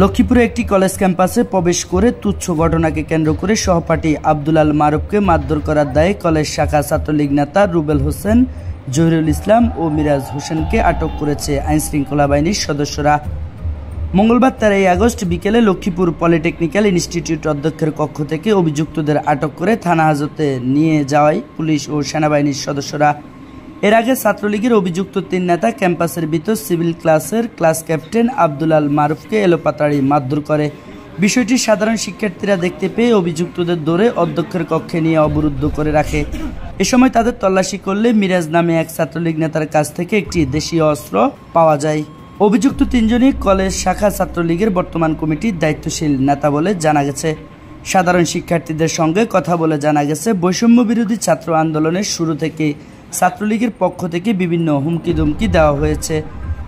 লক্ষ্মীপুরে একটি কলেজ ক্যাম্পাসে প্রবেশ করে তুচ্ছ ঘটনাকে কেন্দ্র করে সহপাঠী আব্দুল আল মারুফকে মারধর করার দায়ে কলেজ শাখা ছাত্রলীগ নেতা রুবেল হোসেন, জহিরুল ইসলাম ও মিরাজ হোসেনকে আটক করেছে আইনশৃঙ্খলা বাহিনীর সদস্যরা। মঙ্গলবার 13 আগস্ট বিকেলে লক্ষ্মীপুর পলিটেকনিক্যাল ইনস্টিটিউট অধ্যক্ষের কক্ষ থেকে অভিযুক্তদের আটক করে থানা হাজতে নিয়ে যাওয়ায় পুলিশ ও সেনাবাহিনীর সদস্যরা। এর আগে ছাত্রলীগের অভিযুক্ত 3 নেতা ক্যাম্পাসের ভিতর সিভিল ক্লাসের ক্লাস ক্যাপ্টেন আব্দুল আল মারুফকে এলোপাতাড়ি মারধর করে। বিষয়টি সাধারণ শিক্ষার্থীরা দেখতে পেয়ে অভিযুক্তদের ধরে অধ্যক্ষের কক্ষে নিয়ে অবরুদ্ধ করে রাখে। এ সময় তাদের তল্লাশি করলে মিরাজ নামে এক ছাত্রলীগ নেতার কাছ থেকে একটি দেশীয় অস্ত্র পাওয়া যায়। অভিযুক্ত 3 জনই কলেজ শাখা ছাত্রলীগের বর্তমান কমিটির দায়িত্বশীল নেতা বলে জানা গেছে। সাধারণ শিক্ষার্থীদের সঙ্গে কথা বলে জানা গেছে, বৈষম্য বিরোধী ছাত্র আন্দোলনের শুরু থেকে ছাত্রলীগের পক্ষ থেকে বিভিন্ন হুমকি ধমকি দেওয়া হয়েছে।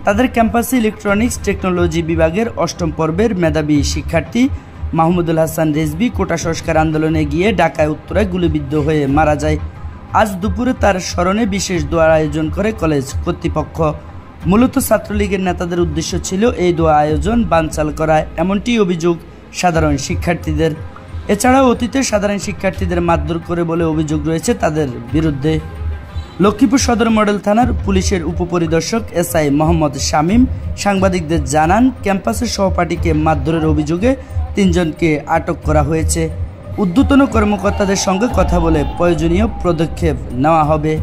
তাদের ক্যাম্পাসে ইলেকট্রনিক্স টেকনোলজি বিভাগের 8ম পর্বের মেধাবী শিক্ষার্থী মাহমুদুল হাসান রেজবি কোটা সংস্কার আন্দোলনে গিয়ে ঢাকায় উত্তরায় গুলিবিদ্ধ হয়ে মারা যায়। আজ দুপুরে তার স্মরণে বিশেষ দোয়ার আয়োজন করে কলেজ কর্তৃপক্ষ। মূলত ছাত্রলীগের নেতাদের উদ্দেশ্য ছিল এই দোয়া আয়োজন বানচাল করা, এমনটি অভিযোগ সাধারণ শিক্ষার্থীদের। এছাড়াও অতীতে সাধারণ শিক্ষার্থীদের মারধর করে বলে অভিযোগ রয়েছে তাদের বিরুদ্ধে। লক্ষ্মীপুর সদর মডেল থানার পুলিশের উপপরিদর্শক এসআই মোহাম্মদ শামীম সাংবাদিকদের জানান, ক্যাম্পাসের সহপাঠীকে মারধরের অভিযোগে 3 জনকে আটক করা হয়েছে। ঊর্ধ্বতন কর্মকর্তাদের সঙ্গে কথা বলে প্রয়োজনীয় পদক্ষেপ নেওয়া হবে।